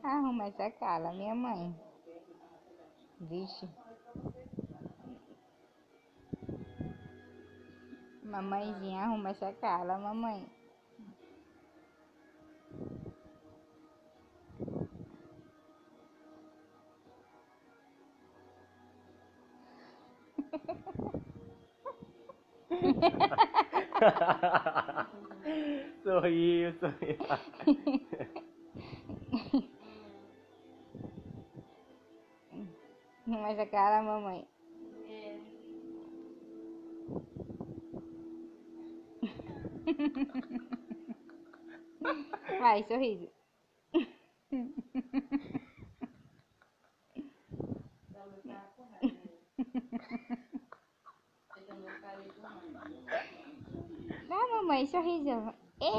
Arruma essa cara, minha mãe. Vixe. Mamãezinha, arruma essa cara, mamãe. Sorriu, sorriu. Arruma essa cara, mamãe. Vai, sorriso. Dá, mamãe, sorriso. Ê!